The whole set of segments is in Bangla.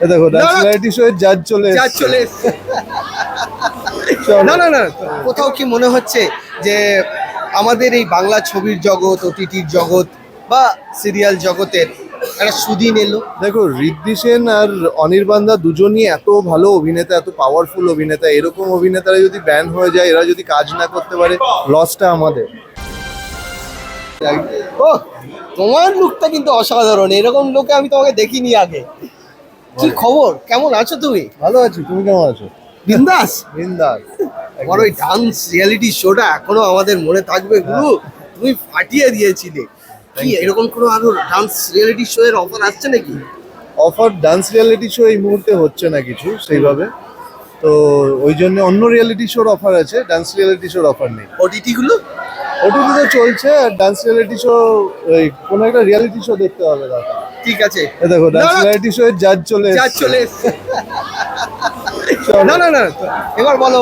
দেখো রিয়েলিটি শো এর জাজ চলে এসেছে। না না না, কোথাও কি মনে হচ্ছে যে আমাদের এই বাংলা ছবির জগৎ, ওটিটির জগৎ বা সিরিয়াল জগতের একটা সুদিন এলো? দেখো ঋদ্ধি সেন আর অনির্বাণদা দুজনই এত ভালো অভিনেতা, এত পাওয়ারফুল অভিনেতা। এরকম অভিনেতারা যদি ব্যান হয়ে যায়, এরা যদি কাজ না করতে পারে, লসটা আমাদের। ও, তোমার লুকটা কিন্তু অসাধারণ, এরকম লোকে আমি তোমাকে দেখিনি আগে। কি খবর, কেমন আছো তুমি? ভালো আছি, তুমি কেমন আছো? বিন্দাস। বিন্দাস। আমার ওই ডান্স রিয়েলিটি শোটা এখনো আমাদের মনে থাকবে গুরু, তুমি ফাটিয়ে দিয়েছিলে। কি এরকম কোনো আরো ডান্স রিয়েলিটি শো এর অফার আসছে নাকি? অফার ডান্স রিয়েলিটি শো এই মুহূর্তে হচ্ছে না কিছু সেইভাবে, তো ওই জন্য অন্য রিয়েলিটি শোর অফার আছে, ডান্স রিয়েলিটি শোর অফার নেই। ওটিটি গুলো ওটিটি তো চলছে, আর ডান্স রিয়েলিটি শো ওই কোনো একটা রিয়েলিটি শো দেখতে হবে দাদা। ঠিক আছে, দেখো ডান্স রিয়েলিটি শো এর জাজ চলে এসেছে। না না না, এবার বলো,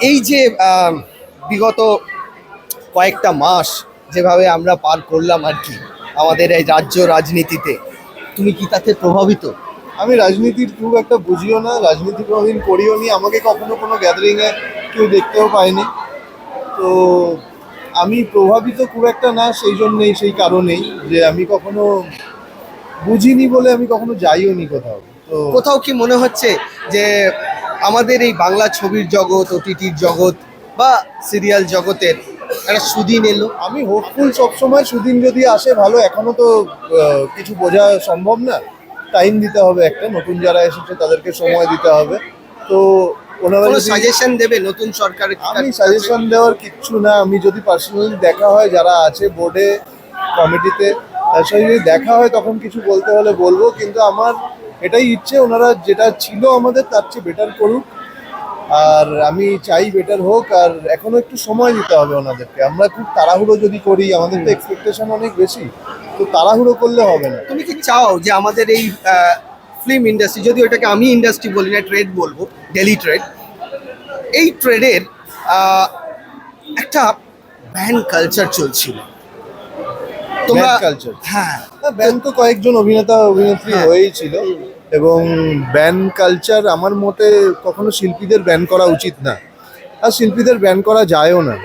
এই যে বিগত কয়েকটা মাস যেভাবে আমরা পার করলাম আর কি আমাদের এই রাজ্য রাজনীতিতে, তুমি কি তাতে প্রভাবিত? আমি রাজনীতির খুব একটা বুঝিও না, রাজনীতি কোনোদিন করিও নি, আমাকে কখনো কোনো গ্যাদারিংয়ে কেউ দেখতেও পায়নি, তো আমি প্রভাবিত খুব একটা না। সেই জন্যেই, সেই কারণেই যে আমি কখনো বুঝিনি বলে আমি কখনো যাইও নি কোথাও। তো কোথাও কি মনে হচ্ছে যে আমাদের এই বাংলা ছবির জগৎ, ওটিটির জগৎ বা সিরিয়াল জগতের একটা সুদিন এলো? আমি হোপফুল সবসময়, সুদিন যদি আসে ভালো। এখনো তো কিছু বোঝা সম্ভব না, টাইম দিতে হবে, একটা নতুন যারা এসেছে তাদেরকে সময় দিতে হবে। তো ওনারা সাজেশন দেবে নতুন সরকার? আমি সাজেশন দেওয়ার কিচ্ছু না, আমি যদি পার্সোনালি দেখা হয় যারা আছে বোর্ডে, কমিটিতে, তার সঙ্গে যদি দেখা হয় তখন কিছু বলতে হলে বলবো, কিন্তু আমার এটাই ইচ্ছে ওনারা যেটা ছিল আমাদের তার চেয়ে বেটার করুক, আর আমি চাই বেটার হোক। আর এখনো একটু সময় দিতে হবে ওনাদেরকে। আমরা খুব তাড়াহুড়ো যদি করি, আমাদের তো এক্সপেকটেশন অনেক বেশি, তো তাড়াহুড়ো করলে হবে না। তুমি কি চাও যে আমাদের এই ফিল্ম ইন্ডাস্ট্রি, যদি ওটাকে আমি ইন্ডাস্ট্রি বলি না, ট্রেড বলবো, ডেলি ট্রেড, এই ট্রেডের একটা ব্যান্ড কালচার চলছিল? তোমরা কালচার, হ্যাঁ, ব্যান্ড তো কয়েকজন অভিনেতা অভিনেত্রী হয়েই ছিল, এবং ব্যান কালচার আমার মতে কখনো শিল্পীদের ব্যান করা উচিত না, আর শিল্পীদের ব্যান করা যায়ও না।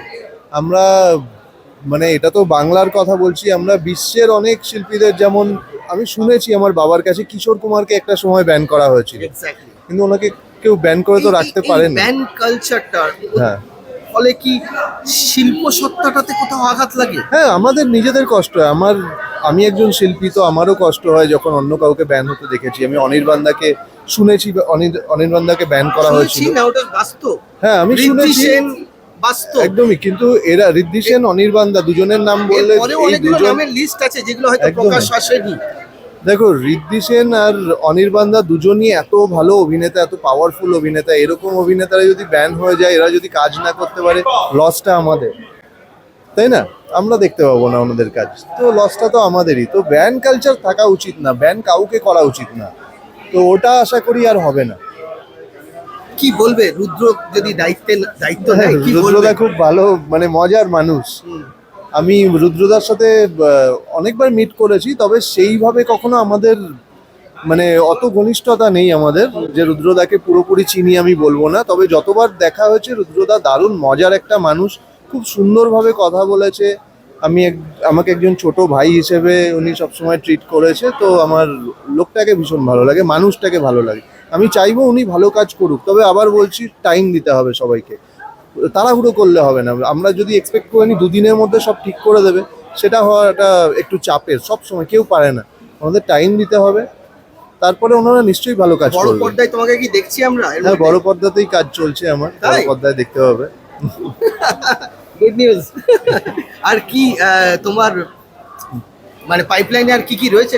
আমরা মানে এটা তো বাংলার কথা বলছি, আমরা বিশ্বের অনেক শিল্পীদের, যেমন আমি শুনেছি আমার বাবার কাছে কিশোর কুমারকে একটা সময় ব্যান করা হয়েছিল, কিন্তু ওনাকে কেউ ব্যান করে তো রাখতে পারেন না। ব্যান কালচারটা হ্যাঁ, ফলে কি শিল্প সত্তাটাতে কোথাও আঘাত লাগে? হ্যাঁ, আমাদের নিজেদের কষ্ট হয়। আমি একজন শিল্পী, তো আমারও কষ্ট হয় যখন অন্য কাউকে ব্যান হতে দেখেছি। আমি অনির্বাণদাকে শুনেছি, অনির্বাণদাকে ব্যান করা হয়েছিল। হ্যাঁ, আমি শুনেছি একদমই, কিন্তু এরা ঋদ্ধি সেন, অনির্বাণদা দুজনের নাম বললে এই দুজন নামের লিস্ট আছে যেগুলো হয়তো প্রকাশ আসেনি। দেখো ঋদ্ধি সেন আর অনির্বাণদা দুজনই এত ভালো অভিনেতা, এত পাওয়ারফুল অভিনেতা। এরকম অভিনেতারা যদি ব্যান হয়ে যায়, এরা যদি কাজ না করতে পারে, লসটা আমাদের, তাই না? আমরা দেখতে পাবো না ওনাদের কাজ, তো লসটা তো আমাদেরই। তো ব্যান কালচার থাকা উচিত না, ব্যান কাউকে করা উচিত না, তো ওটা আশা করি আর হবে না। কি বলবে রুদ্র যদি দায়িত্ব নেয়? রুদ্রদা খুব ভালো, মানে মজার মানুষ। আমি রুদ্রদার সাথে অনেকবার মিট করেছি, তবে সেইভাবে কখনো আমাদের মানে অত ঘনিষ্ঠতা নেই আমাদের যে রুদ্রদাকে পুরোপুরি চিনি আমি বলবো না। তবে যতবার দেখা হয়েছে, রুদ্রদা দারুণ মজার একটা মানুষ, খুব সুন্দরভাবে কথা বলেছে। আমাকে একজন ছোট ভাই হিসেবে উনি সবসময় ট্রিট করেছে, তো আমার লোকটাকে ভীষণ ভালো লাগে, মানুষটাকে ভালো লাগে। আমি চাইবো উনি ভালো কাজ করুক, তবে আবার বলছি টাইম দিতে হবে সবাইকে, তাড়াহুড়ো করলে হবে না। আমরা যদি এক্সপেক্ট করি দুদিনের মধ্যে সব ঠিক করে দেবে, সেটা হওয়াটা একটু চাপের, সব সময় কেউ পারে না। আমাদের টাইম দিতে হবে, তারপরে ওনারা নিশ্চয়ই ভালো কাজ করবে। বড় পর্দায় তোমাকে কি দেখছি আমরা? হ্যাঁ, বড় পর্দাতেই কাজ চলছে আমার, বড় পর্দায় দেখতে হবে। Good news. আর কি তোমার মানে পাইপলাইনে আর কি কি রয়েছে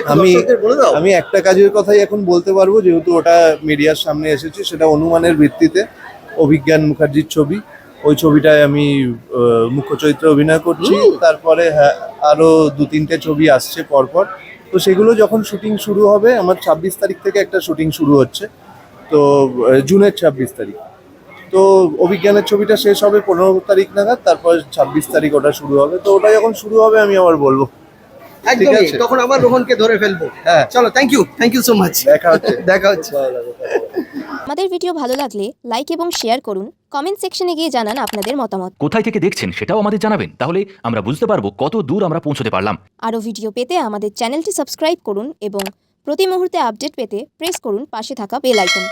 বলে দাও। আমি একটা কাজের কথাই এখন বলতে পারবো, যেহেতু ওটা মিডিয়ার সামনে এসেছে, সেটা অনুমানের ভিত্তিতে অভিজ্ঞান মুখার্জির ছবি। ওই ছবিটায় আমি মুখ্য চরিত্রে অভিনয় করছি। তারপরে হ্যাঁ, আরো 2-3টে ছবি আসছে পরপর। তো সেগুলো যখন শুটিং শুরু হবে, আমার 26 তারিখ থেকে একটা শুটিং শুরু হচ্ছে, তো জুনের 26 তারিখ। তো অভিজ্ঞানের ছবিটা শেষ হবে 15 তারিখ নাগাদ, তারপর 26 তারিখ ওটা শুরু হবে। তো ওটা যখন শুরু হবে আমি আবার বলবো। একদমই আছে? তখন আবার রোহনকে ধরে ফেলবো। হ্যাঁ। চলো, থ্যাংক ইউ সো মাচ। দেখা হচ্ছে। দেখা হচ্ছে। আমাদের ভিডিও ভালো লাগলে লাইক এবং শেয়ার করুন, কমেন্ট সেকশনে গিয়ে জানান আপনাদের মতামত। কোথায় থেকে দেখছেন সেটাও আমাদের জানাবেন, তাহলে আমরা বুঝতে পারবো কত দূর আমরা পৌঁছতে পারলাম। আরও ভিডিও পেতে আমাদের চ্যানেলটি সাবস্ক্রাইব করুন এবং প্রতি মুহূর্তে আপডেট পেতে প্রেস করুন পাশে থাকা বেল আইকন।